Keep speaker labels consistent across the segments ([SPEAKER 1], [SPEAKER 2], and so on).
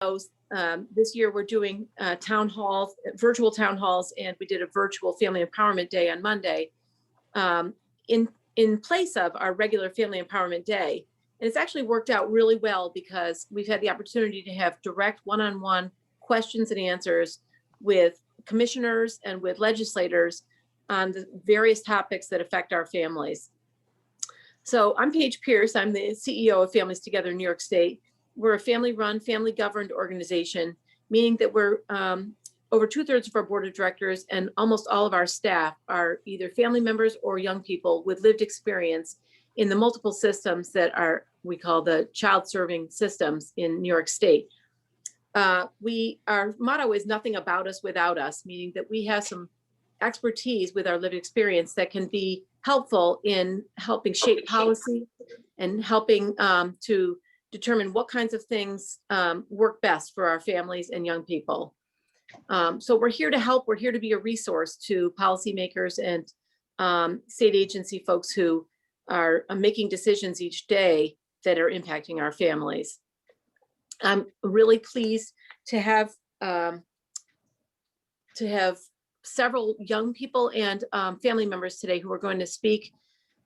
[SPEAKER 1] This year we're doing town halls, virtual town halls, and we did a virtual family empowerment day on Monday in place of our regular family empowerment day. And it's actually worked out really well because we've had the opportunity to have direct one-on-one questions and answers with commissioners and with legislators on the various topics that affect our families. So I'm Paige Pierce. I'm the CEO of Families Together in New York State. We're a family-run, family-governed organization, meaning that we're over 2/3 of our board of directors and almost all of our staff are either family members or young people with lived experience in the multiple systems that we call the child-serving systems in New York State. Our motto is nothing about us without us, meaning that we have some expertise with our lived experience that can be helpful in helping shape policy and helping to determine what kinds of things work best for our families and young people. So we're here to help. We're here to be a resource to policymakers and state agency folks who are making decisions each day that are impacting our families. I'm really pleased to have several young people and family members today who are going to speak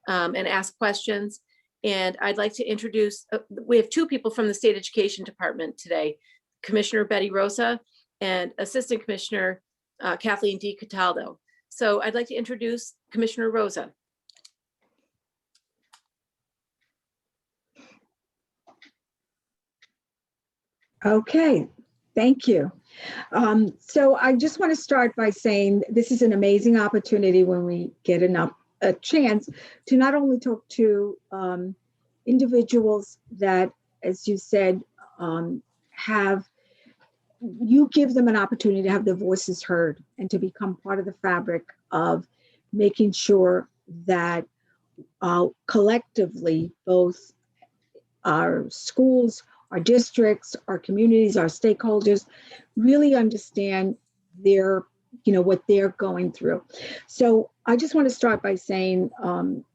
[SPEAKER 1] and ask questions. And I'd like to introduce, we have two people from the State Education Department today, Commissioner Betty Rosa and Assistant Commissioner Kathleen D. Cataldo. So I'd like to introduce Commissioner Rosa.
[SPEAKER 2] Okay, thank you. So I just want to start by saying this is an amazing opportunity when we get a chance to not only talk to individuals that, as you said, you give them an opportunity to have their voices heard and to become part of the fabric of making sure that collectively, both our schools, our districts, our communities, our stakeholders really understand what they're going through. So I just want to start by saying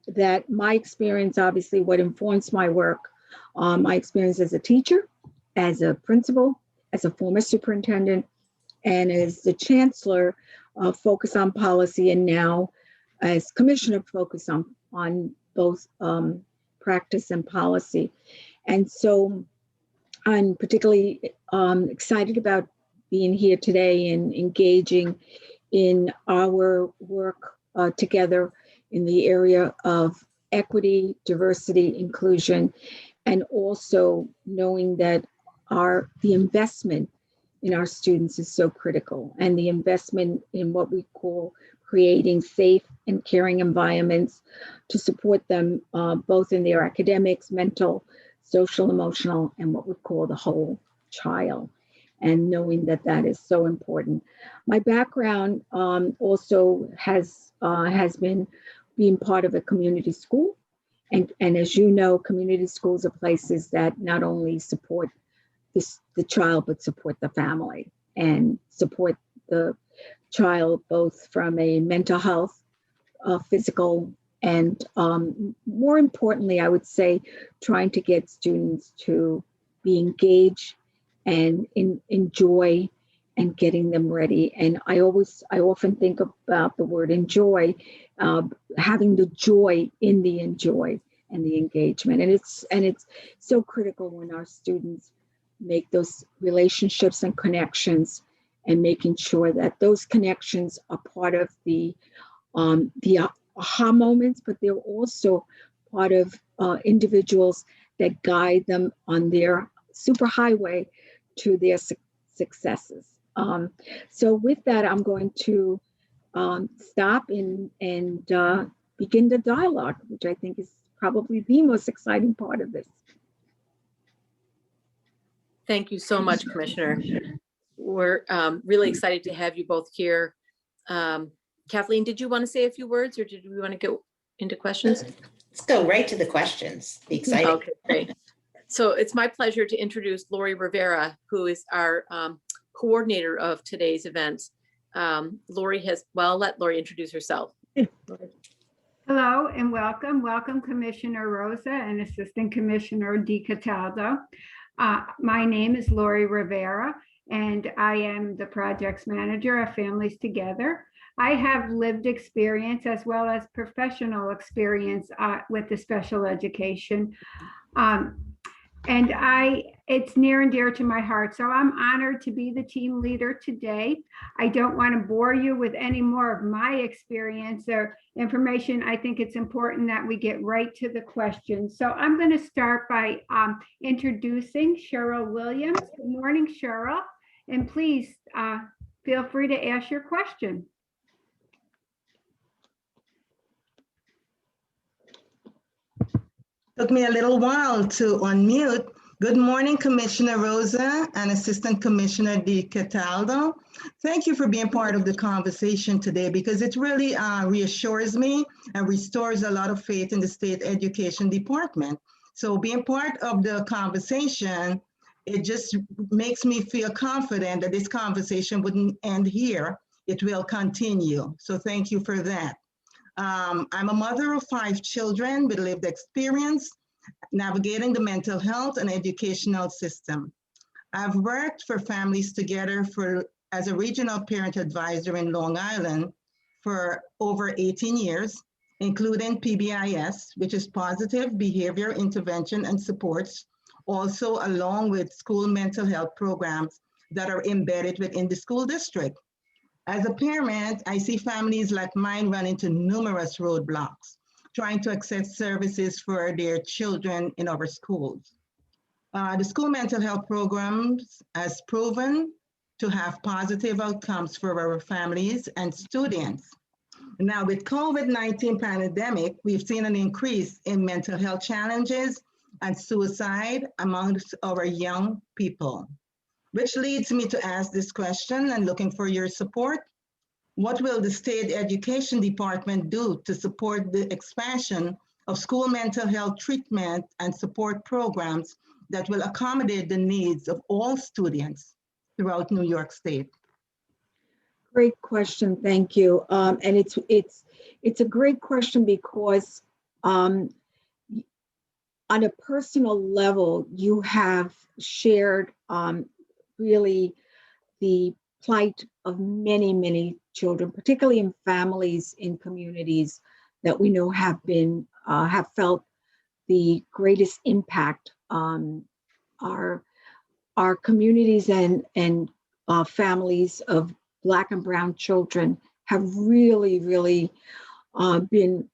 [SPEAKER 2] that my experience, obviously what informs my work, my experience as a teacher, as a principal, as a former superintendent, and as the chancellor, focus on policy, and now as commissioner, focus on both practice and policy. And so I'm particularly excited about being here today and engaging in our work together in the area of equity, diversity, inclusion, and also knowing that the investment in our students is so critical, and the investment in what we call creating safe and caring environments to support them both in their academics, mental, social, emotional, and what we call the whole child, and knowing that that is so important. My background also has been being part of a community school. And as you know, community schools are places that not only support the child, but support the family and support the child both from a mental health, physical, and more importantly, I would say, trying to get students to be engaged and enjoy and getting them ready. And I often think about the word enjoy, having the joy in the enjoy and the engagement. And it's so critical when our students make those relationships and connections, and making sure that those connections are part of the aha moments, but they're also part of individuals that guide them on their superhighway to their successes. So with that, I'm going to stop and begin the dialogue, which I think is probably the most exciting part of this.
[SPEAKER 1] Thank you so much, Commissioner. We're really excited to have you both here. Kathleen, did you want to say a few words, or did we want to go into questions?
[SPEAKER 3] Let's go right to the questions. Be excited.
[SPEAKER 1] Okay, great. So it's my pleasure to introduce Lori Rivera, who is our coordinator of today's event. I'll let Lori introduce herself.
[SPEAKER 4] Hello and welcome. Welcome, Commissioner Rosa and Assistant Commissioner Di Cataldo. My name is Lori Rivera, and I am the projects manager of Families Together. I have lived experience as well as professional experience with the special education. And it's near and dear to my heart. So I'm honored to be the team leader today. I don't want to bore you with any more of my experience or information. I think it's important that we get right to the questions. So I'm going to start by introducing Cheryl Williams. Good morning, Cheryl. And please feel free to ask your question.
[SPEAKER 5] Took me a little while to unmute. Good morning, Commissioner Rosa and Assistant Commissioner Di Cataldo. Thank you for being part of the conversation today, because it really reassures me and restores a lot of faith in the State Education Department. So being part of the conversation, it just makes me feel confident that this conversation wouldn't end here. It will continue. So thank you for that. I'm a mother of 5 children with lived experience navigating the mental health and educational system. I've worked for Families Together as a regional parent advisor in Long Island for over 18 years, including PBIS, which is Positive Behavior Intervention and Supports, also along with school mental health programs that are embedded within the school district. As a parent, I see families like mine run into numerous roadblocks, trying to access services for their children in our schools. The school mental health programs has proven to have positive outcomes for our families and students. Now with COVID-19 pandemic, we've seen an increase in mental health challenges and suicide amongst our young people. Which leads me to ask this question and looking for your support. What will the State Education Department do to support the expansion of school mental health treatment and support programs that will accommodate the needs of all students throughout New York State?
[SPEAKER 2] Great question, thank you. And it's a great question because on a personal level, you have shared really the plight of many, many children, particularly in families, in communities that we know have felt the greatest impact on our communities and families of Black and brown children have really been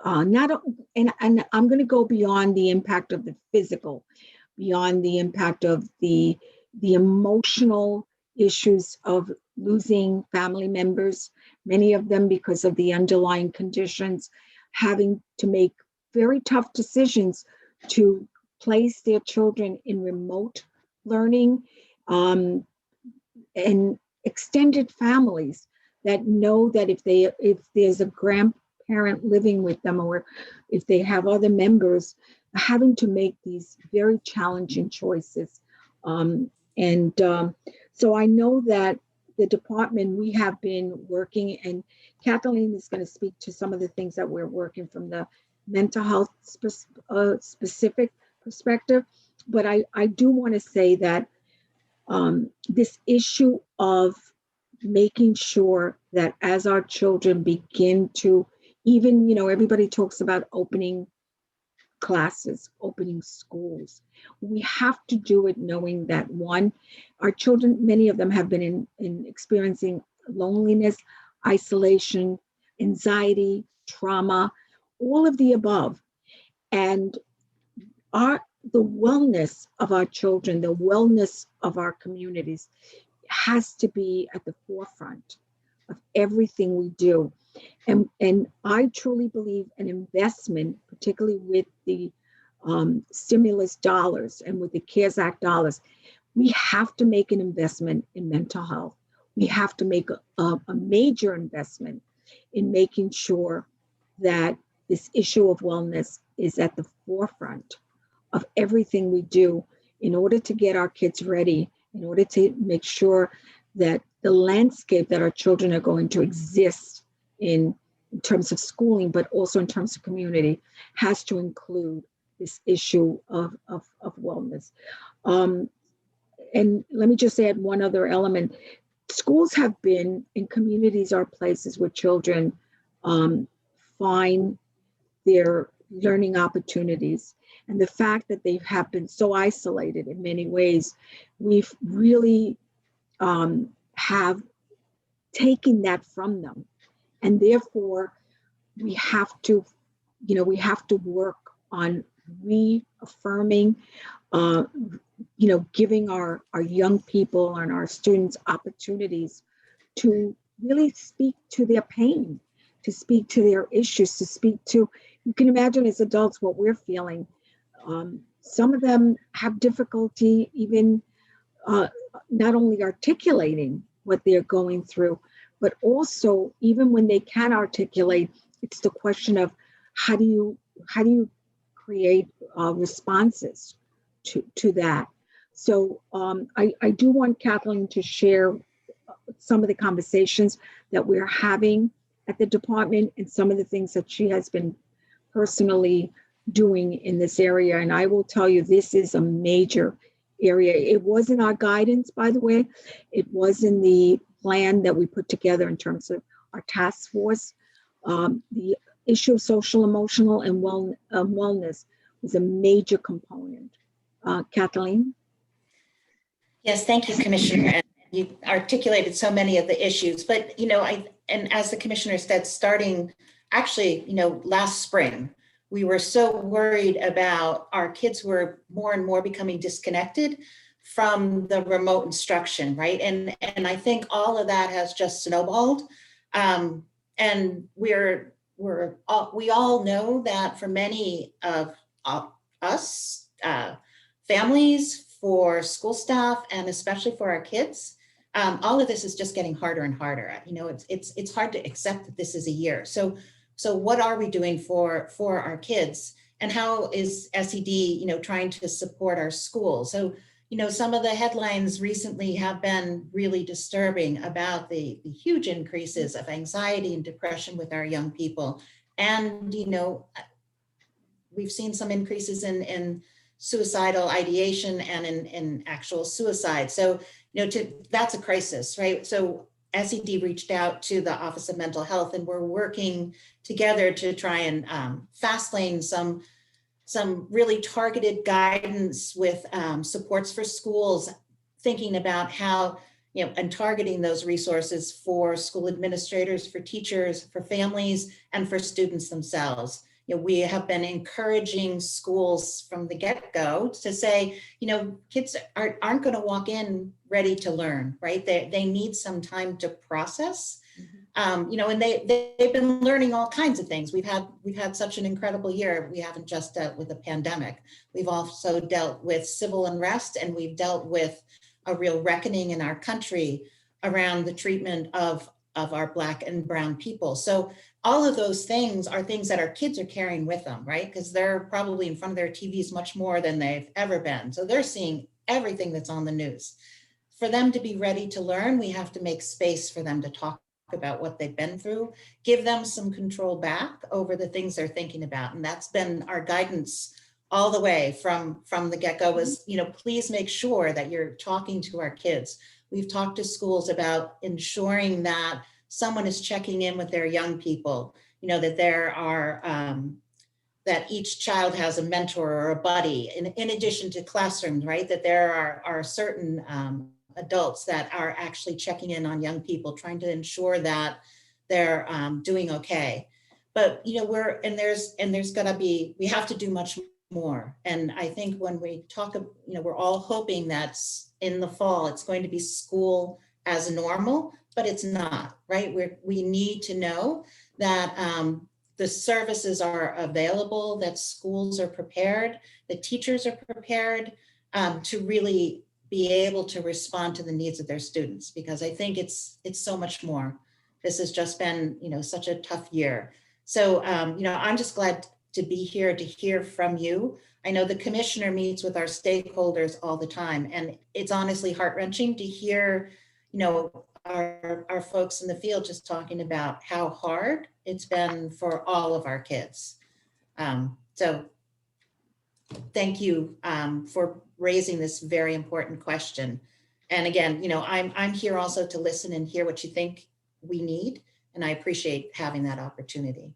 [SPEAKER 2] not, and I'm going to go beyond the impact of the physical, beyond the impact of the emotional issues of losing family members, many of them because of the underlying conditions, having to make very tough decisions to place their children in remote learning, and extended families that know that if there's a grandparent living with them, or if they have other members, having to make these very challenging choices. So I know that the department, we have been working, and Kathleen is going to speak to some of the things that we're working from the mental health specific perspective. But I do want to say that this issue of making sure that as our children begin to, even, everybody talks about opening classes, opening schools. We have to do it knowing that, one, our children, many of them have been in experiencing loneliness, isolation, anxiety, trauma, all of the above. And the wellness of our children, the wellness of our communities has to be at the forefront of everything we do. And I truly believe an investment, particularly with the stimulus dollars and with the CARES Act dollars, we have to make an investment in mental health. We have to make a major investment in making sure that this issue of wellness is at the forefront of everything we do in order to get our kids ready, in order to make sure that the landscape that our children are going to exist in terms of schooling, but also in terms of community, has to include this issue of wellness. And let me just add one other element. Schools have been, and communities are places where children find their learning opportunities. And the fact that they have been so isolated in many ways, we've really have taken that from them. And therefore, we have to, we have to work on reaffirming, giving our young people and our students opportunities to really speak to their pain, to speak to their issues, to speak to, you can imagine as adults what we're feeling. Some of them have difficulty even not only articulating what they're going through, but also even when they can articulate, it's the question of how do you create responses to that. So I do want Kathleen to share some of the conversations that we're having at the department and some of the things that she has been personally doing in this area. And I will tell you, this is a major area. It was in our guidance, by the way. It was in the plan that we put together in terms of our task force. The issue of social, emotional, and wellness was a major component. Kathleen?
[SPEAKER 3] Yes, thank you, Commissioner. And you articulated so many of the issues, but, and as the Commissioner said, starting actually, last spring, we were so worried about our kids were more and more becoming disconnected from the remote instruction, right? And I think all of that has just snowballed. And we all know that for many of us, families, for school staff, and especially for our kids, all of this is just getting harder and harder. It's hard to accept that this is a year. So what are we doing for our kids, and how is SED, trying to support our schools? So, some of the headlines recently have been really disturbing about the huge increases of anxiety and depression with our young people. And, we've seen some increases in suicidal ideation and in actual suicide. So, that's a crisis, right? So SED reached out to the Office of Mental Health, and we're working together to try and fast lane some really targeted guidance with supports for schools, thinking about how, and targeting those resources for school administrators, for teachers, for families, and for students themselves. We have been encouraging schools from the get-go to say, kids aren't going to walk in ready to learn, right? They need some time to process. And they've been learning all kinds of things. We've had such an incredible year. We haven't just dealt with a pandemic. We've also dealt with civil unrest, and we've dealt with a real reckoning in our country around the treatment of our Black and Brown people. So all of those things are things that our kids are carrying with them, right? Because they're probably in front of their TVs much more than they've ever been. So they're seeing everything that's on the news. For them to be ready to learn, we have to make space for them to talk about what they've been through, give them some control back over the things they're thinking about. And that's been our guidance all the way from the get-go was, please make sure that you're talking to our kids. We've talked to schools about ensuring that someone is checking in with their young people, that there are, that each child has a mentor or a buddy, in addition to classrooms, right? That there are certain adults that are actually checking in on young people, trying to ensure that they're doing okay. But, there's gonna be, we have to do much more. And I think when we talk, we're all hoping that in the fall, it's going to be school as normal, but it's not, right? We need to know that the services are available, that schools are prepared, that teachers are prepared to really be able to respond to the needs of their students, because I think it's so much more. This has just been, such a tough year. So, I'm just glad to be here to hear from you. I know the commissioner meets with our stakeholders all the time, and it's honestly heart-wrenching to hear, our folks in the field just talking about how hard it's been for all of our kids. So thank you for raising this very important question. And again, I'm here also to listen and hear what you think we need. And I appreciate having that opportunity.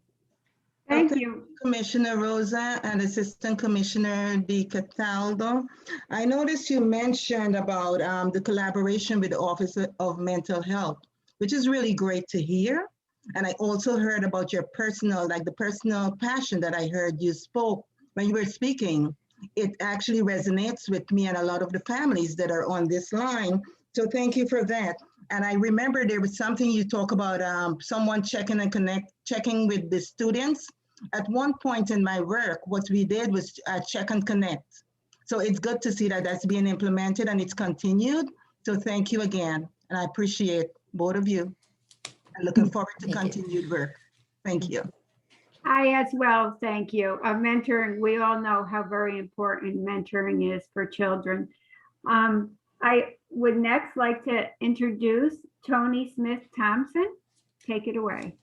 [SPEAKER 4] Thank you.
[SPEAKER 5] Commissioner Rosa and Assistant Commissioner Di Cataldo. I noticed you mentioned about the collaboration with the Office of Mental Health, which is really great to hear. And I also heard about your personal, like the personal passion that I heard you spoke when you were speaking. It actually resonates with me and a lot of the families that are on this line. So thank you for that. And I remember there was something you talk about someone checking with the students. At one point in my work, what we did was check and connect. So it's good to see that that's being implemented and it's continued. So thank you again. And I appreciate both of you. I'm looking forward to continued work. Thank you.
[SPEAKER 4] I as well, thank you. Mentoring, we all know how very important mentoring is for children. I would next like to introduce Tony Smith Thompson. Take it away.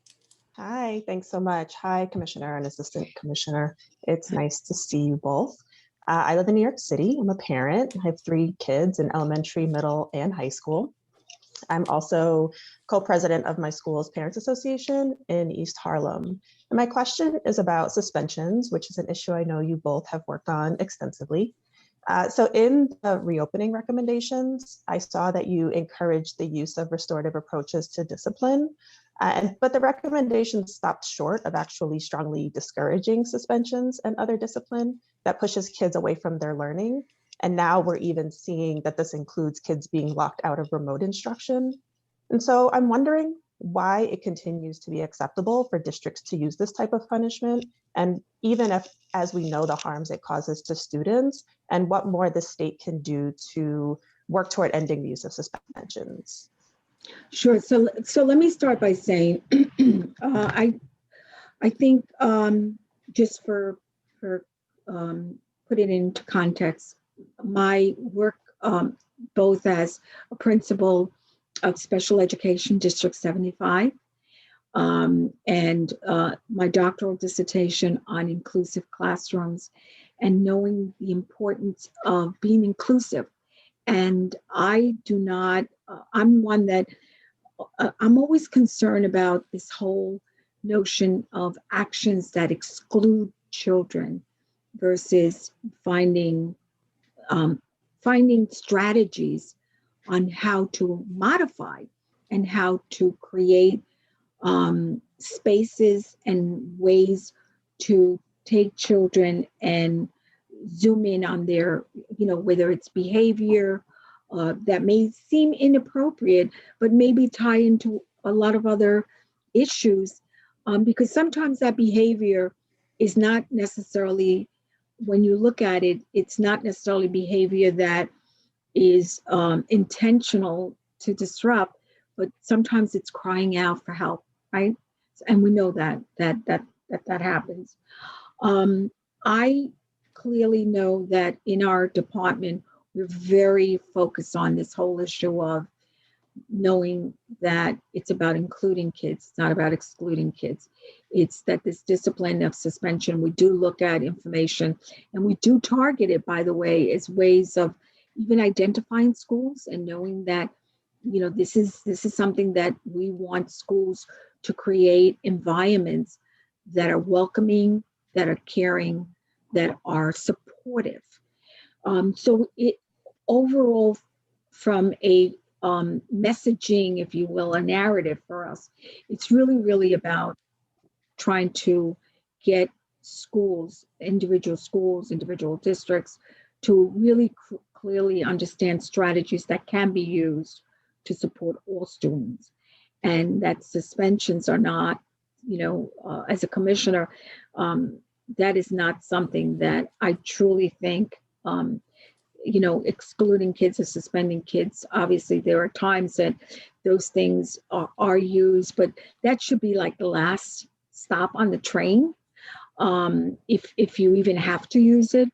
[SPEAKER 6] Hi, thanks so much. Hi, Commissioner and Assistant Commissioner. It's nice to see you both. I live in New York City. I'm a parent. I have 3 kids in elementary, middle, and high school. I'm also co-president of my school's Parents Association in East Harlem. And my question is about suspensions, which is an issue I know you both have worked on extensively. So in the reopening recommendations, I saw that you encouraged the use of restorative approaches to discipline, but the recommendations stopped short of actually strongly discouraging suspensions and other discipline that pushes kids away from their learning. And now we're even seeing that this includes kids being locked out of remote instruction. And so I'm wondering why it continues to be acceptable for districts to use this type of punishment, and even if, as we know, the harms it causes to students, and what more the state can do to work toward ending the use of suspensions.
[SPEAKER 2] Sure. So let me start by saying, I think just for put it into context, my work both as a principal of Special Education District 75 and my doctoral dissertation on inclusive classrooms and knowing the importance of being inclusive. And I do not, I'm one that, I'm always concerned about this whole notion of actions that exclude children versus finding strategies on how to modify and how to create spaces and ways to take children and zoom in on their, whether it's behavior that may seem inappropriate, but maybe tie into a lot of other issues, because sometimes that behavior is not necessarily, when you look at it, it's not necessarily behavior that is intentional to disrupt, but sometimes it's crying out for help, right? And we know that happens. I clearly know that in our department, we're very focused on this whole issue of knowing that it's about including kids, it's not about excluding kids. It's that this discipline of suspension, we do look at information and we do target it, by the way, as ways of even identifying schools and knowing that, this is something that we want schools to create environments that are welcoming, that are caring, that are supportive. So it overall, from a messaging, if you will, a narrative for us, it's really about trying to get schools, individual districts to really clearly understand strategies that can be used to support all students, and that suspensions are not, as a commissioner, that is not something that I truly think, excluding kids or suspending kids. Obviously, there are times that those things are used, but that should be like the last stop on the train, if you even have to use it.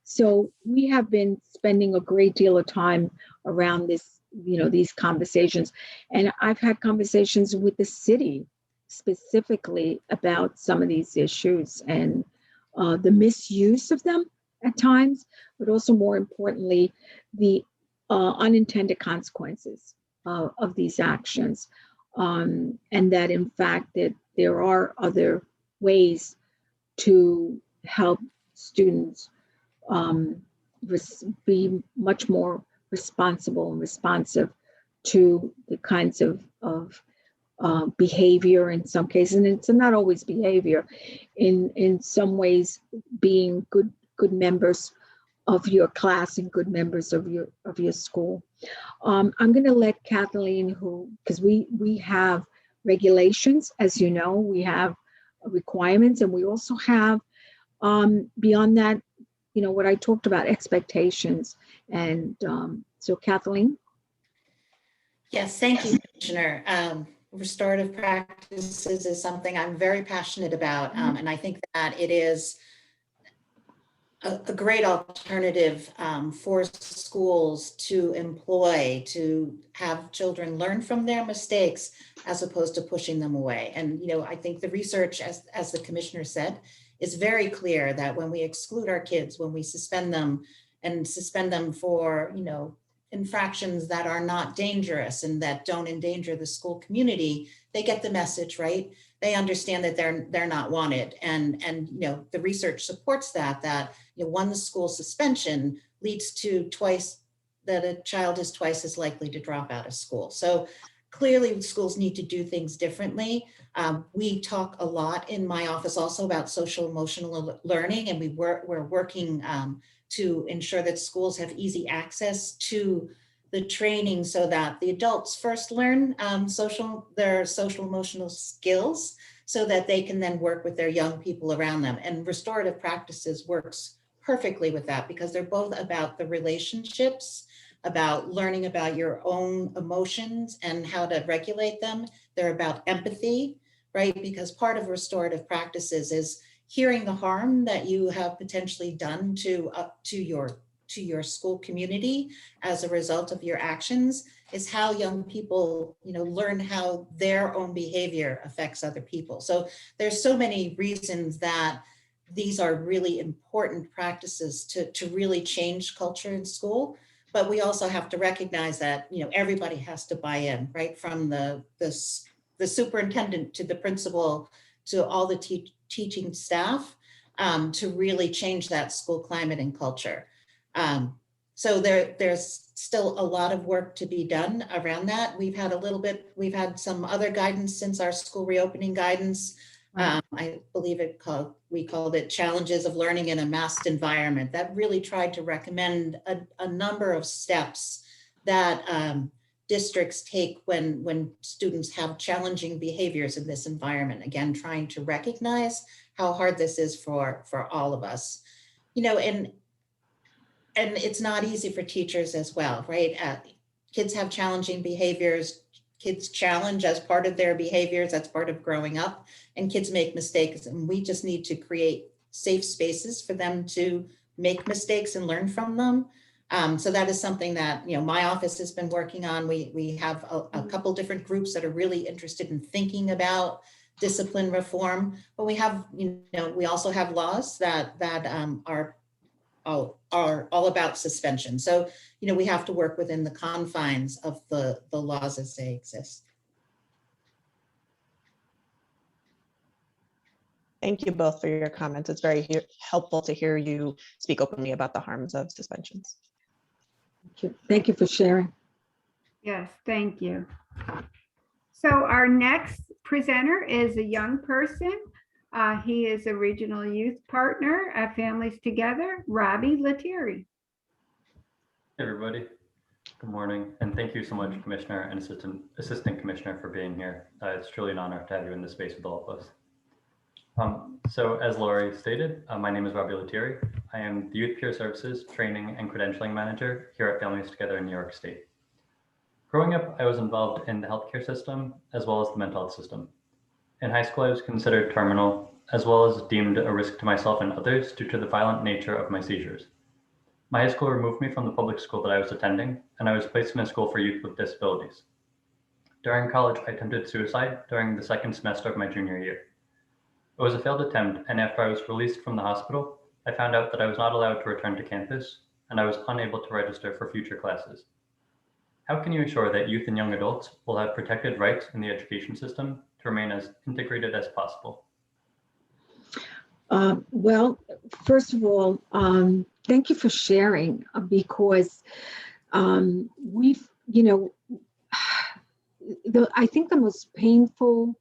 [SPEAKER 2] So we have been spending a great deal of time around this, these conversations. And I've had conversations with the city specifically about some of these issues and the misuse of them. at times, but also more importantly, the unintended consequences of these actions. And that in fact that there are other ways to help students be much more responsible and responsive to the kinds of behavior in some cases, and it's not always behavior, in some ways being good members of your class and good members of your school. I'm going to let Kathleen, because we have regulations, as you know, we have requirements, and we also have beyond that, what I talked about, expectations. And so Kathleen.
[SPEAKER 3] Yes, thank you, Commissioner. Restorative practices is something I'm very passionate about, and I think that it is a great alternative for schools to employ, to have children learn from their mistakes as opposed to pushing them away. And I think the research, as the Commissioner said, is very clear that when we exclude our kids, when we suspend them for infractions that are not dangerous and that don't endanger the school community, they get the message, right? They understand that they're not wanted, and the research supports that one school suspension leads to that a child is twice as likely to drop out of school. So clearly schools need to do things differently. We talk a lot in my office also about social emotional learning, and we're working to ensure that schools have easy access to the training so that the adults first learn their social emotional skills so that they can then work with their young people around them. And restorative practices works perfectly with that, because they're both about the relationships, about learning about your own emotions and how to regulate them. They're about empathy, right? Because part of restorative practices is hearing the harm that you have potentially done to your school community as a result of your actions, is how young people, learn how their own behavior affects other people. So there's so many reasons that these are really important practices to really change culture in school. But we also have to recognize that, everybody has to buy in, right? From the superintendent to the principal to all the teaching staff, to really change that school climate and culture. So there's still a lot of work to be done around that. We've had some other guidance since our school reopening guidance. I believe we called it Challenges of Learning in a Masked Environment. That really tried to recommend a number of steps that districts take when students have challenging behaviors in this environment. Again, trying to recognize how hard this is for all of us. And it's not easy for teachers as well, right? Kids have challenging behaviors. Kids challenge as part of their behaviors. That's part of growing up. And kids make mistakes. And we just need to create safe spaces for them to make mistakes and learn from them. So that is something that, my office has been working on. We have a couple different groups that are really interested in thinking about discipline reform. But we have, we also have laws that are all about suspension. So, we have to work within the confines of the laws as they exist.
[SPEAKER 6] Thank you both for your comments. It's very helpful to hear you speak openly about the harms of suspensions.
[SPEAKER 2] Thank you for sharing.
[SPEAKER 4] Yes, thank you. So our next presenter is a young person. He is a regional youth partner at Families Together, Robbie Lettieri.
[SPEAKER 7] Hey everybody, good morning, and thank you so much, Commissioner and Assistant Commissioner, for being here. It's truly an honor to have you in this space with all of us. So as Lori stated, my name is Robbie Lettieri. I am the Youth Peer Services Training and Credentialing Manager here at Families Together in New York State. Growing up, I was involved in the healthcare system as well as the mental health system. In high school, I was considered terminal, as well as deemed a risk to myself and others due to the violent nature of my seizures. My high school removed me from the public school that I was attending, and I was placed in a school for youth with disabilities. During college, I attempted suicide during the second semester of my junior year. It was a failed attempt, and after I was released from the hospital, I found out that I was not allowed to return to campus, and I was unable to register for future classes. How can you ensure that youth and young adults will have protected rights in the education system to remain as integrated as possible?
[SPEAKER 2] Well, first of all, thank you for sharing because we've, I think the most painful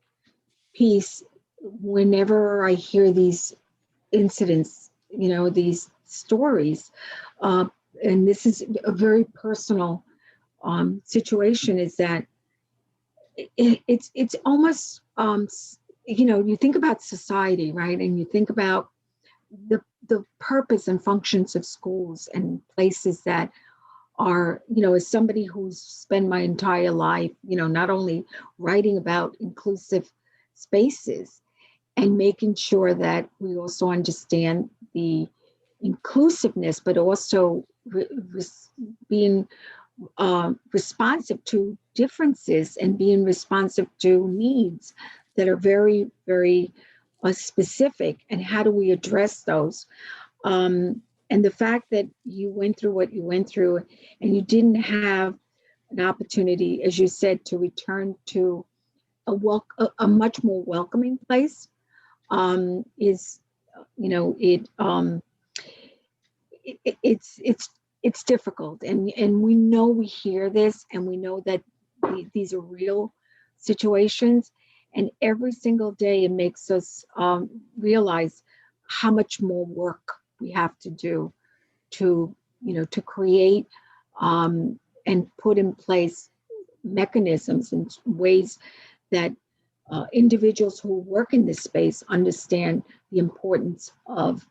[SPEAKER 2] piece whenever I hear these incidents, these stories, and this is a very personal situation, is that it's almost, you think about society, right? And you think about the purpose and functions of schools and places that are, as somebody who's spent my entire life, not only writing about inclusive spaces and making sure that we also understand the inclusiveness, but also being responsive to differences and being responsive to needs that are very, very specific, and how do we address those? And the fact that you went through what you went through and you didn't have an opportunity, as you said, to return to a much more welcoming place is, it's difficult. And we know, we hear this, and we know that these are real situations. And every single day it makes us realize how much more work we have to do to create and put in place mechanisms and ways that individuals who work in this space understand the importance of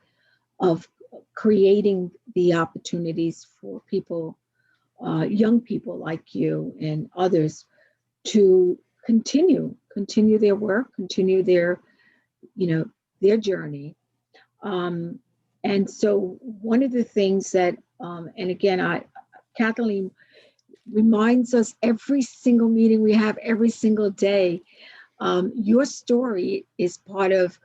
[SPEAKER 2] creating the opportunities for people, young people like you and others, to continue their work, continue their journey. And so one of the things that, and again, Kathleen reminds us every single meeting we have, every single day, your story is part of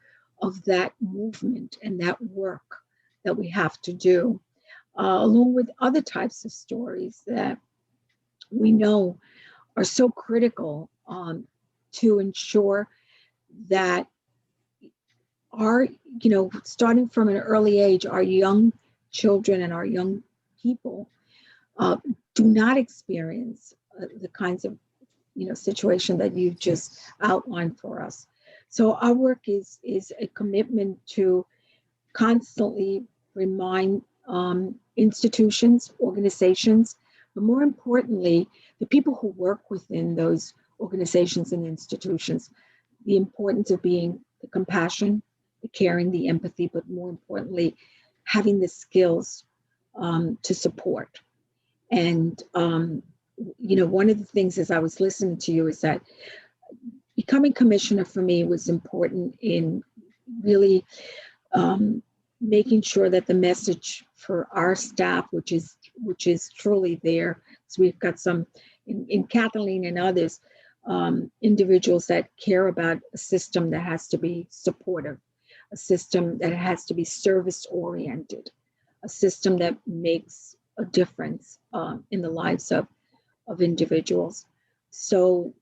[SPEAKER 2] that movement and that work that we have to do, along with other types of stories that we know are so critical to ensure that our, starting from an early age, our young children and our young people do not experience the kinds of, situation that you've just outlined for us. So our work is a commitment to constantly remind institutions, organizations, but more importantly, the people who work within those organizations and institutions, the importance of being the compassion, the caring, the empathy, but more importantly, having the skills to support. And, one of the things as I was listening to you is that becoming commissioner for me was important in really making sure that the message for our staff, which is truly there, so we've got some in Kathleen and others, individuals that care about a system that has to be supportive, a system that has to be service oriented, a system that makes a difference in the lives of individuals. So,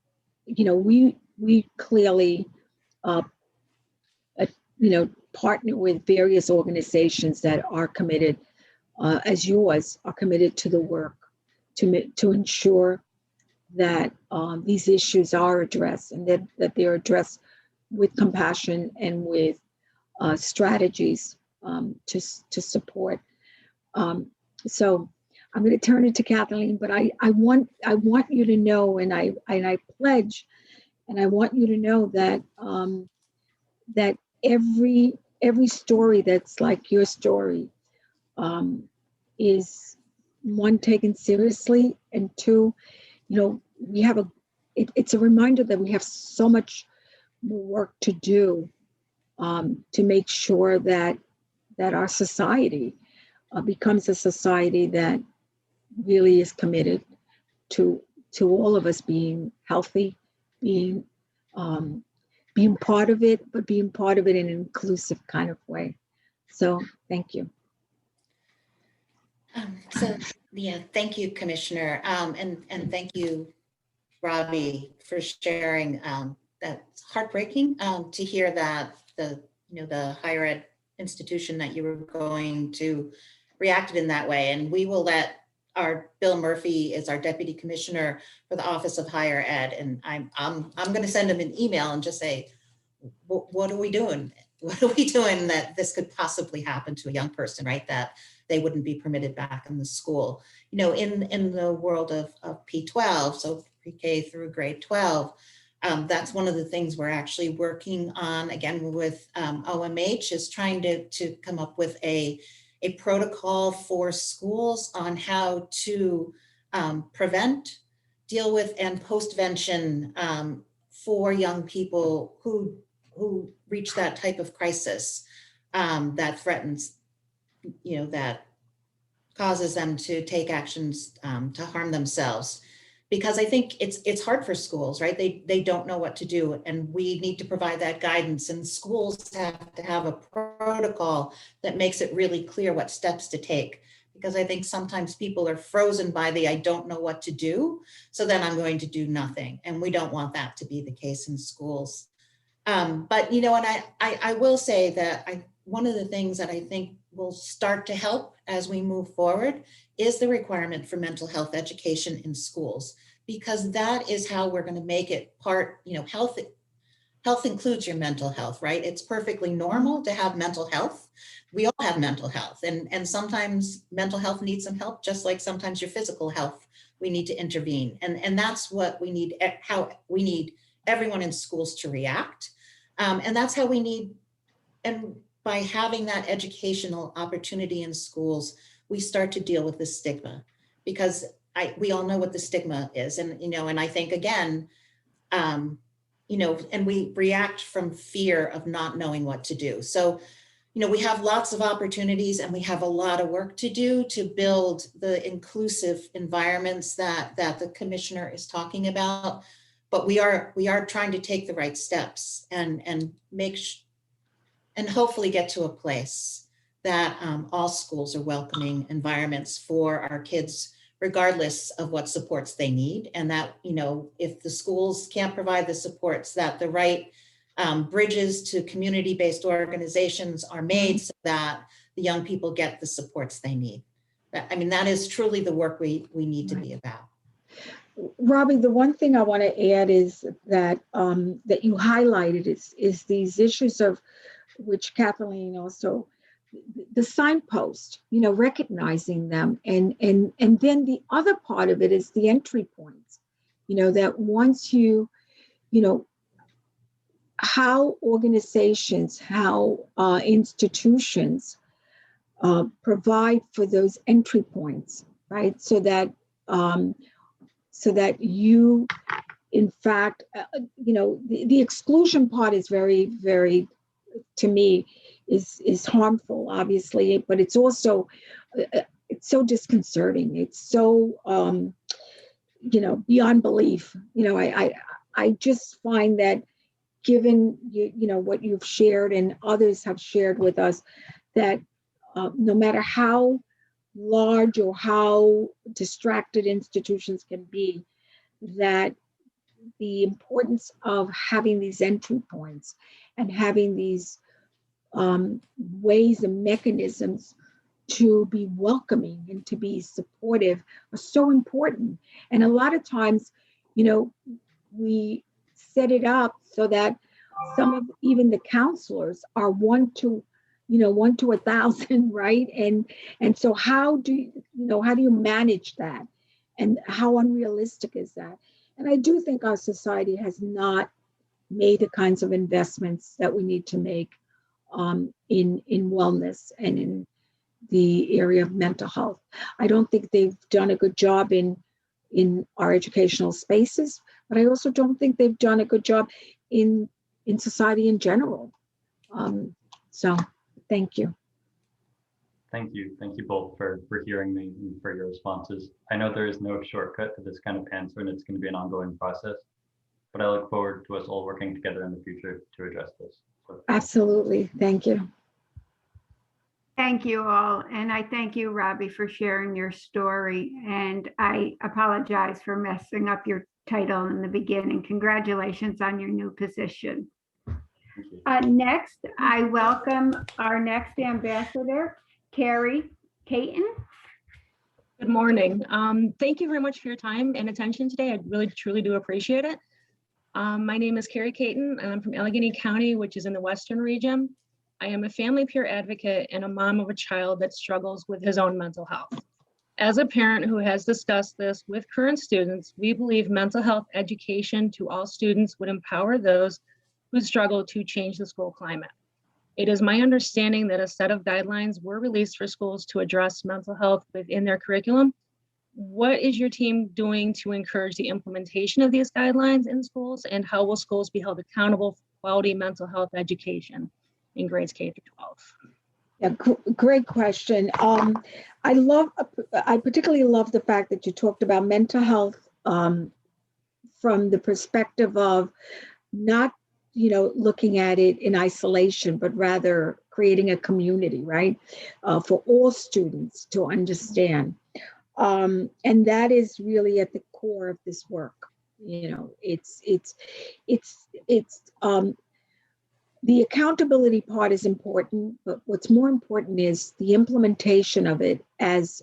[SPEAKER 2] we clearly, partner with various organizations that are committed, as yours, are committed to the work to ensure that these issues are addressed, and that they're addressed with compassion and with strategies to support. So I'm going to turn it to Kathleen, but I want you to know, and I pledge, and I want you to know that that every story that's like your story is, one, taken seriously, and two, we have it's a reminder that we have so much more work to do to make sure that our society becomes a society that really is committed to all of us being healthy, being part of it, but being part of it in an inclusive kind of way. So thank you.
[SPEAKER 3] So, yeah, thank you, Commissioner. And thank you, Robbie, for sharing. That's heartbreaking to hear that the higher ed institution that you were going to reacted in that way. And we will let Bill Murphy is our Deputy Commissioner for the Office of Higher Ed. And I'm going to send him an email and just say, what are we doing? What are we doing that this could possibly happen to a young person, right? That they wouldn't be permitted back in the school. In the world of P12, so pre-K through grade 12, that's one of the things we're actually working on, again, with OMH, is trying to come up with a protocol for schools on how to prevent, deal with, and postvention for young people who reach that type of crisis that threatens, that causes them to take actions to harm themselves. Because I think it's hard for schools, right? They don't know what to do, and we need to provide that guidance, and schools have to have a protocol that makes it really clear what steps to take. Because I think sometimes people are frozen by the, I don't know what to do, so then I'm going to do nothing. And we don't want that to be the case in schools. But, and I will say that one of the things that I think will start to help as we move forward is the requirement for mental health education in schools, because that is how we're going to make it part, health includes your mental health, right? It's perfectly normal to have mental health. We all have mental health, and sometimes mental health needs some help, just like sometimes your physical health, we need to intervene. And that's what we need, how we need everyone in schools to react. And that's how we need, and by having that educational opportunity in schools, we start to deal with the stigma, because we all know what the stigma is. And, and I think, again, and we react from fear of not knowing what to do. So, we have lots of opportunities, and we have a lot of work to do to build the inclusive environments that the commissioner is talking about. But we are trying to take the right steps and and hopefully get to a place that all schools are welcoming environments for our kids, regardless of what supports they need. And that, if the schools can't provide the supports, that the right bridges to community-based organizations are made so that the young people get the supports they need. That is truly the work we need to be about.
[SPEAKER 2] Robbie, the one thing I want to add is that that you highlighted is these issues of which Kathleen also, the signpost, recognizing them, and then the other part of it is the entry points, that once you, how organizations, how institutions provide for those entry points, right? So that you, in fact, the exclusion part is very, very, to me, is harmful, obviously, but it's also, it's so disconcerting. It's so, beyond belief. I just find that, given what you've shared and others have shared with us, that no matter how large or how distracted institutions can be, that the importance of having these entry points and having these ways and mechanisms to be welcoming and to be supportive are so important. And a lot of times, we set it up so that some of even the counselors are 1 to 1,000, right? And so how do you manage that? And how unrealistic is that? And I do think our society has not made the kinds of investments that we need to make in wellness and in the area of mental health. I don't think they've done a good job in our educational spaces, but I also don't think they've done a good job in society in general. So thank you.
[SPEAKER 7] Thank you. Thank you both for hearing me and for your responses. I know there is no shortcut to this kind of answer, and it's going to be an ongoing process, but I look forward to us all working together in the future to address this. So,
[SPEAKER 2] absolutely. Thank you.
[SPEAKER 4] Thank you all. And I thank you, Robbie, for sharing your story. And I apologize for messing up your title in the beginning. Congratulations on your new position.
[SPEAKER 7] Thank you.
[SPEAKER 4] Next, I welcome our next ambassador, Carrie Cayton.
[SPEAKER 8] Good morning. Thank you very much for your time and attention today. I really, truly do appreciate it. My name is Carrie Caton, and I'm from Allegheny County, which is in the Western region. I am a family peer advocate and a mom of a child that struggles with his own mental health. As a parent who has discussed this with current students, we believe mental health education to all students would empower those who struggle to change the school climate. It is my understanding that a set of guidelines were released for schools to address mental health within their curriculum. What is your team doing to encourage the implementation of these guidelines in schools, and how will schools be held accountable for quality mental health education in grades K through 12?
[SPEAKER 2] Yeah, great question. I particularly love the fact that you talked about mental health from the perspective of not, looking at it in isolation, but rather creating a community, right, for all students to understand. And that is really at the core of this work. The accountability part is important, but what's more important is the implementation of it as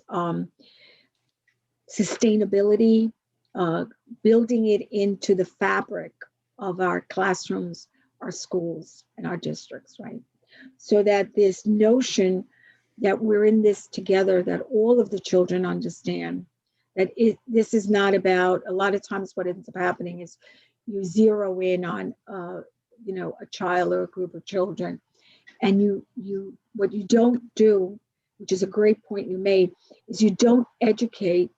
[SPEAKER 2] sustainability, building it into the fabric of our classrooms, our schools, and our districts, right? So that this notion that we're in this together, that all of the children understand that this is not about, a lot of times what ends up happening is you zero in on a child or a group of children, and what you don't do, which is a great point you made, is you don't educate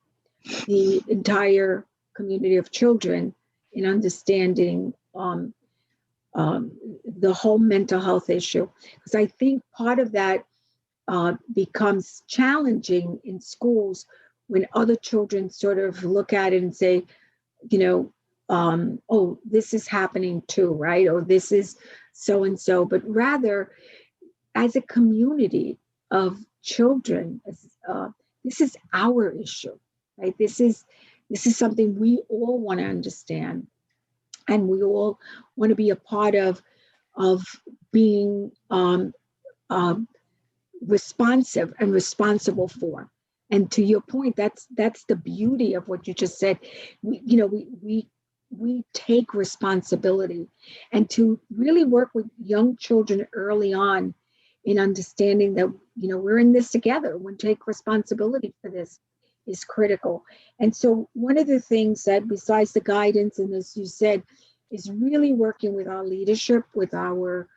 [SPEAKER 2] the entire community of children in understanding the whole mental health issue. Because I think part of that becomes challenging in schools when other children sort of look at it and say, oh, this is happening too, right? Or this is so-and-so, but rather as a community of children, this is our issue, right? This is something we all want to understand, and we all want to be a part of being responsive and responsible for. And to your point, that's the beauty of what you just said. We take responsibility, and to really work with young children early on in understanding that, we're in this together. We take responsibility for this is critical. And so one of the things that, besides the guidance, and as you said, is really working with our leadership, with our,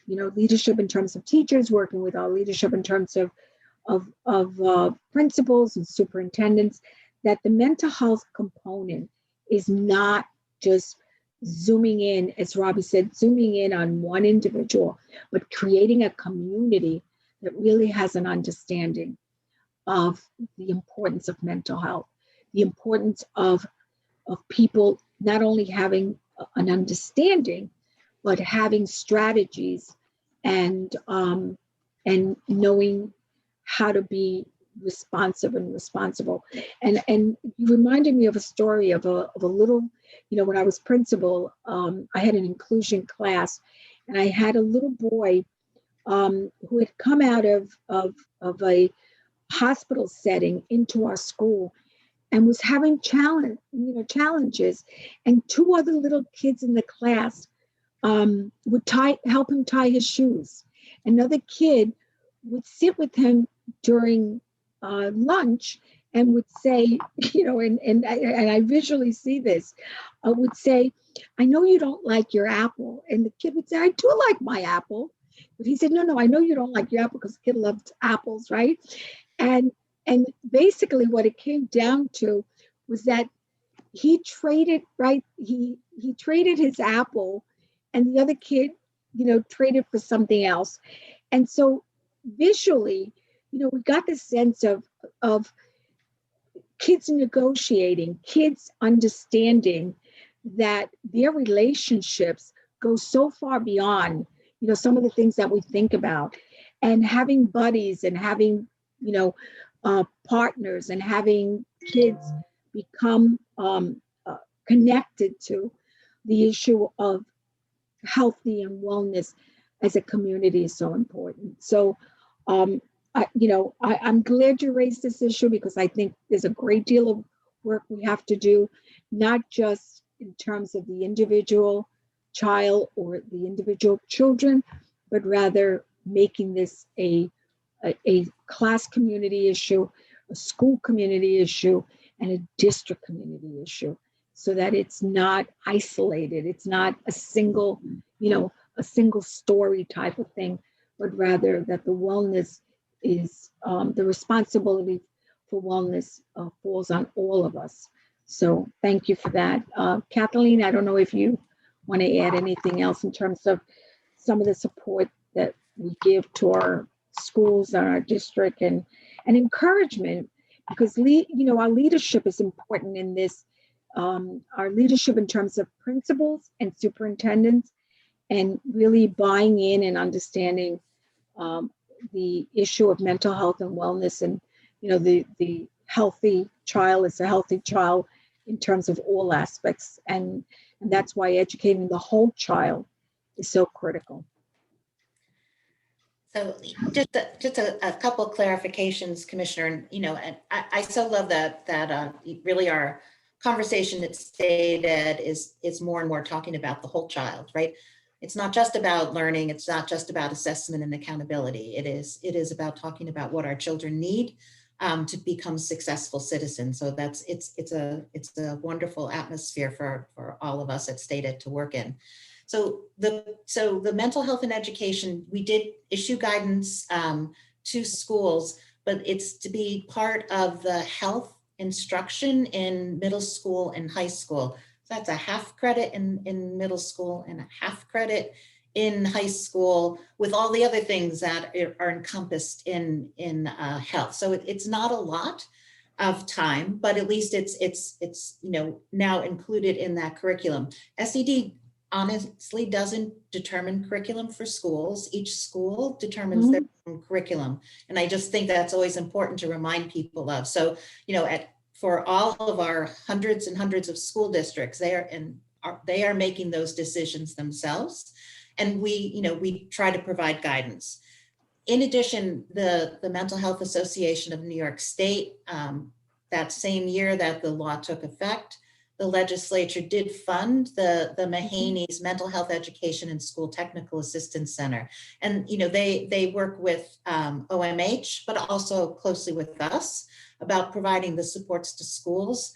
[SPEAKER 2] leadership in terms of teachers, working with our leadership in terms of principals and superintendents, that the mental health component is not just zooming in, as Robbie said, zooming in on one individual, but creating a community that really has an understanding of the importance of mental health, the importance of people not only having an understanding, but having strategies and knowing how to be responsive and responsible. And you reminded me of a story of a little, when I was principal, I had an inclusion class, and I had a little boy who had come out of a hospital setting into our school and was having challenges. And two other little kids in the class would help him tie his shoes. Another kid would sit with him during lunch and would say, and I visually see this, would say, I know you don't like your apple. And the kid would say, I do like my apple. But he said, no, I know you don't like your apple, because the kid loved apples, right? And basically what it came down to was that he traded, right? He traded his apple, and the other kid, traded for something else. And so visually, we got the sense of kids negotiating, kids understanding that their relationships go so far beyond, some of the things that we think about. and having buddies and having, partners and having kids become connected to the issue of healthy and wellness as a community is so important. So, I'm glad you raised this issue because I think there's a great deal of work we have to do, not just in terms of the individual child or the individual children, but rather making this a class community issue, a school community issue, and a district community issue, so that it's not isolated. It's not a single story type of thing, but rather that the wellness is the responsibility for wellness falls on all of us. So thank you for that. Kathleen, I don't know if you want to add anything else in terms of some of the support that we give to our schools and our district and encouragement, because our leadership is important in this. Our leadership in terms of principals and superintendents, and really buying in and understanding the issue of mental health and wellness, and the healthy child is a healthy child in terms of all aspects, and that's why educating the whole child is so critical.
[SPEAKER 3] So just a couple of clarifications, Commissioner, and I so love that really our conversation at State Ed is more and more talking about the whole child, right? It's not just about learning. It's not just about assessment and accountability. It is about talking about what our children need to become successful citizens. So it's a wonderful atmosphere for all of us at State Ed to work in. So the mental health and education, we did issue guidance to schools, but it's to be part of the health instruction in middle school and high school. So that's a half credit in middle school and a half credit in high school, with all the other things that are encompassed in health. So it's not a lot of time, but at least it's now included in that curriculum. SED honestly doesn't determine curriculum for schools. Each school determines their own curriculum. And I just think that's always important to remind people of. So, for all of our hundreds and hundreds of school districts, they are making those decisions themselves. And we try to provide guidance. In addition, the Mental Health Association of New York State, that same year that the law took effect, the legislature did fund the Mahaney's Mental Health Education and School Technical Assistance Center. And they work with OMH, but also closely with us about providing the supports to schools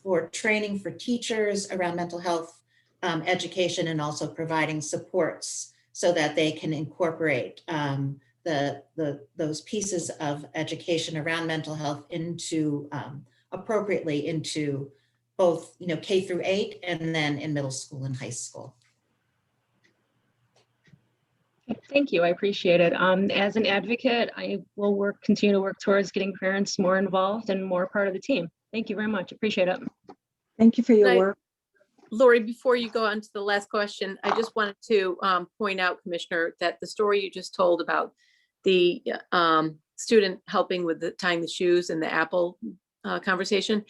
[SPEAKER 3] for training for teachers around mental health education, and also providing supports so that they can incorporate those pieces of education around mental health into appropriately into both K through 8 and then in middle school and high school.
[SPEAKER 8] Thank you. I appreciate it. As an advocate, I will continue to work towards getting parents more involved and more part of the team. Thank you very much. Appreciate it.
[SPEAKER 2] Thank you for your work.
[SPEAKER 1] Lori, before you go on to the last question, I just wanted to point out, Commissioner, that the story you just told about the student helping with tying the shoes and the Apple conversation,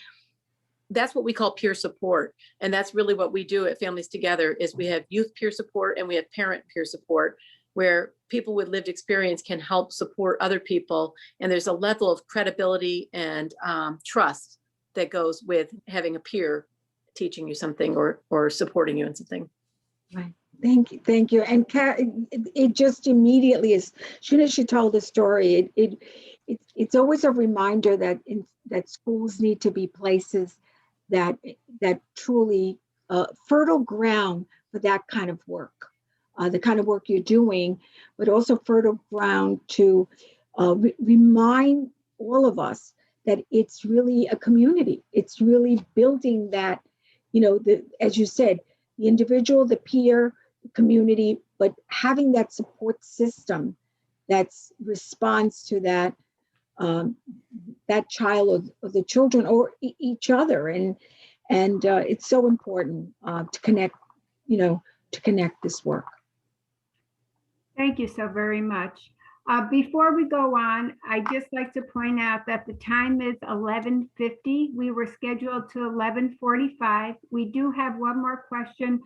[SPEAKER 1] that's what we call peer support. And that's really what we do at Families Together, is we have youth peer support and we have parent peer support, where people with lived experience can help support other people. And there's a level of credibility and trust that goes with having a peer teaching you something or supporting you in something.
[SPEAKER 2] Right. Thank you. And it just immediately, as soon as she told the story, it's always a reminder that schools need to be places that truly fertile ground for that kind of work, the kind of work you're doing, but also fertile ground to remind all of us that it's really a community. It's really building that, as you said, the individual, the peer, the community, but having that support system that's responds to that child or the children or each other, and it's so important to connect this work.
[SPEAKER 4] Thank you so very much. Before we go on, I'd just like to point out that the time is 11:50. We were scheduled to 11:45. We do have one more question,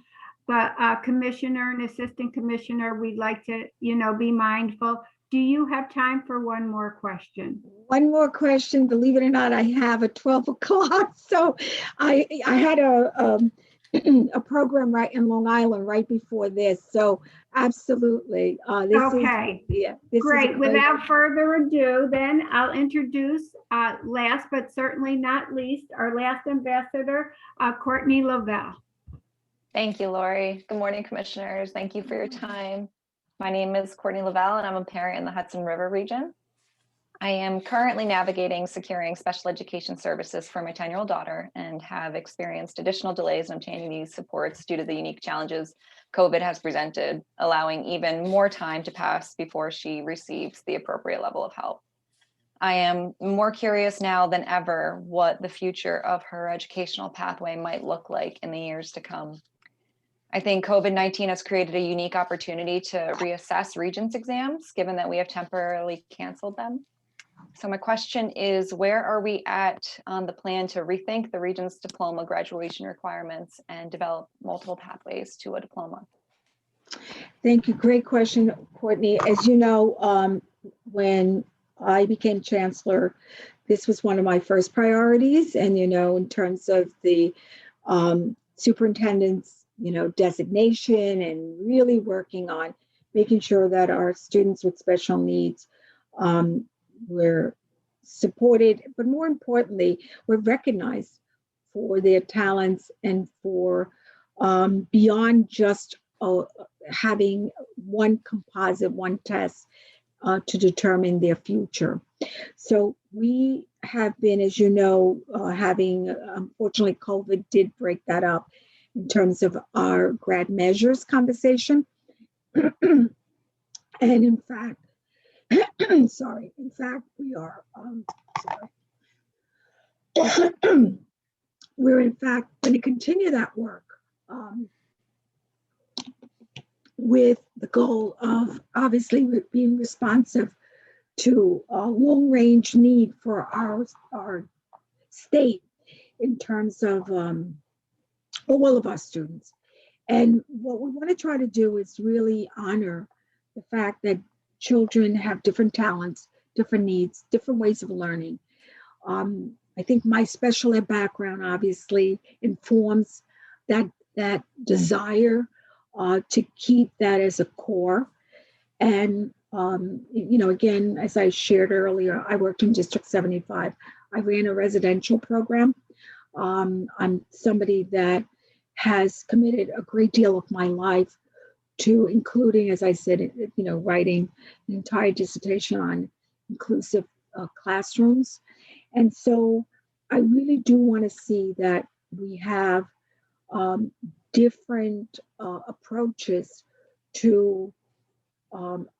[SPEAKER 4] but Commissioner and Assistant Commissioner, we'd like to, be mindful. Do you have time for one more question?
[SPEAKER 2] One more question. Believe it or not, I have at 12 o'clock. So I had a program right in Long Island right before this. So absolutely.
[SPEAKER 4] Okay.
[SPEAKER 2] This is
[SPEAKER 4] Great. Without further ado, then I'll introduce last but certainly not least, our last ambassador, Courtney Lavelle.
[SPEAKER 9] Thank you, Lori. Good morning, commissioners. Thank you for your time. My name is Courtney Lavelle, and I'm a parent in the Hudson River region. I am currently navigating securing special education services for my 10-year-old daughter and have experienced additional delays in obtaining these supports due to the unique challenges COVID has presented, allowing even more time to pass before she receives the appropriate level of help. I am more curious now than ever what the future of her educational pathway might look like in the years to come. I think COVID-19 has created a unique opportunity to reassess Regents exams, given that we have temporarily canceled them. So my question is, where are we at on the plan to rethink the Regents diploma graduation requirements and develop multiple pathways to a diploma?
[SPEAKER 2] Thank you. Great question, Courtney. As you know, when I became chancellor, this was one of my first priorities. And, in terms of the superintendent's, designation and really working on making sure that our students with special needs were supported, but more importantly, were recognized for their talents and for beyond just having one composite, one test to determine their future. So we have been, as you know, having, unfortunately, COVID did break that up in terms of our grad measures conversation. And in fact, we are, we're in fact going to continue that work with the goal of obviously being responsive to a long-range need for our state in terms of all of our students. And what we want to try to do is really honor the fact that children have different talents, different needs, different ways of learning. I think my special ed background obviously informs that desire to keep that as a core. And, again, as I shared earlier, I worked in District 75. I ran a residential program. I'm somebody that has committed a great deal of my life to including, as I said, writing an entire dissertation on inclusive classrooms. And so I really do want to see that we have different approaches to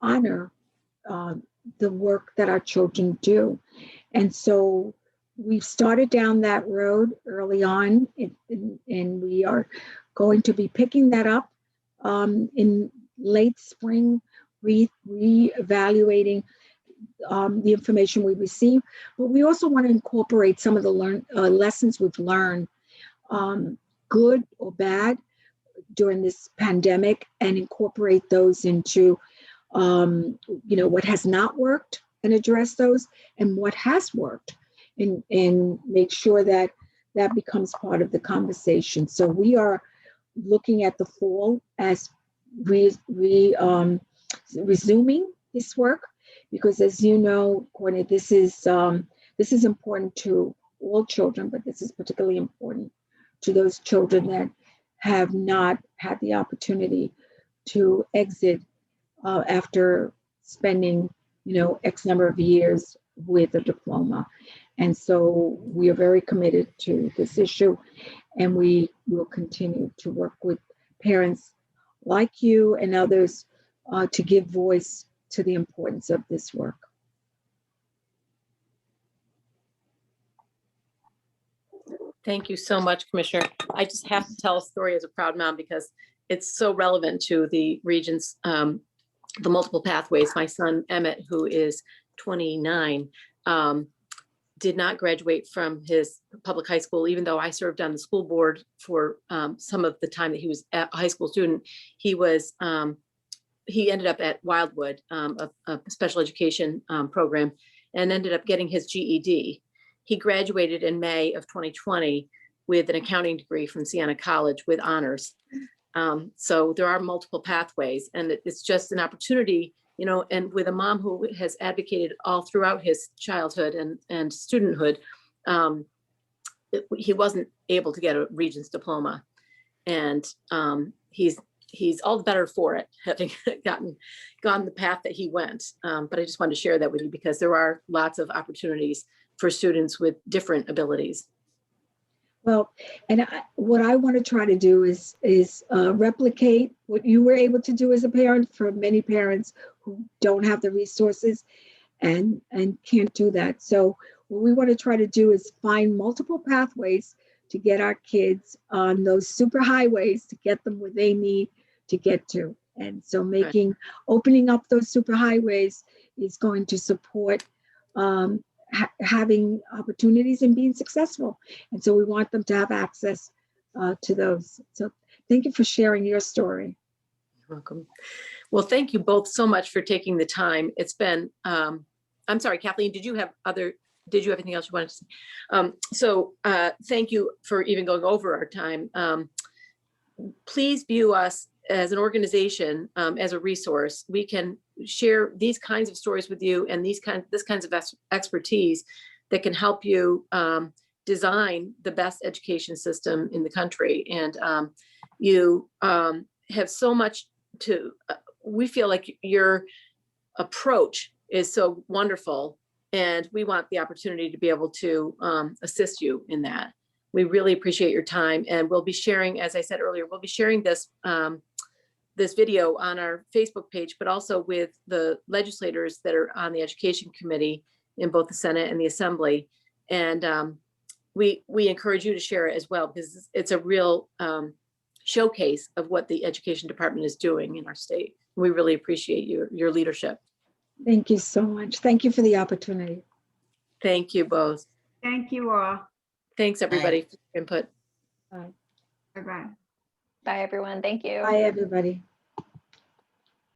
[SPEAKER 2] honor the work that our children do. And so we've started down that road early on, and we are going to be picking that up in late spring, re-evaluating the information we receive. But we also want to incorporate some of the lessons we've learned, good or bad, during this pandemic, and incorporate those into what has not worked and address those, and what has worked, and make sure that that becomes part of the conversation. So we are looking at the fall as resuming this work, because as you know, Courtney, this is important to all children, but this is particularly important to those children that have not had the opportunity to exit after spending, X number of years with a diploma. And so we are very committed to this issue, and we will continue to work with parents like you and others to give voice to the importance of this work.
[SPEAKER 1] Thank you so much, Commissioner. I just have to tell a story as a proud mom because it's so relevant to the Regents the multiple pathways. My son Emmett, who is 29, did not graduate from his public high school, even though I served on the school board for some of the time that he was a high school student. He ended up at Wildwood, a special education program, and ended up getting his GED. He graduated in May of 2020 with an accounting degree from Siena College with honors. So there are multiple pathways, and it's just an opportunity, you know, and with a mom who has advocated all throughout his childhood and studenthood, he wasn't able to get a Regents diploma, and he's all the better for it, having gone the path that he went. But I just wanted to share that with you because there are lots of opportunities for students with different abilities.
[SPEAKER 2] Well, and what I want to try to do is replicate what you were able to do as a parent for many parents who don't have the resources and can't do that. So what we want to try to do is find multiple pathways to get our kids on those super highways to get them where they need to get to. And so opening up those super highways is going to support having opportunities and being successful. And so we want them to have access to those. So thank you for sharing your story.
[SPEAKER 1] You're welcome. Well, thank you both so much for taking the time. It's been, I'm sorry, Kathleen, did you have anything else you wanted to say? Thank you for even going over our time. Please view us as an organization, as a resource. We can share these kinds of stories with you and this kinds of expertise that can help you design the best education system in the country. And you have so much we feel like your approach is so wonderful, and we want the opportunity to be able to assist you in that. We really appreciate your time, and we'll be sharing, as I said earlier, we'll be sharing this this video on our Facebook page, but also with the legislators that are on the Education Committee in both the Senate and the Assembly. And we encourage you to share it as well, because it's a real showcase of what the Education Department is doing in our state. We really appreciate your leadership.
[SPEAKER 2] Thank you so much. Thank you for the opportunity.
[SPEAKER 1] Thank you both.
[SPEAKER 4] Thank you all.
[SPEAKER 1] Thanks, everybody, for your input.
[SPEAKER 2] Bye.
[SPEAKER 4] Bye-bye.
[SPEAKER 9] Bye, everyone. Thank you.
[SPEAKER 2] Bye, everybody.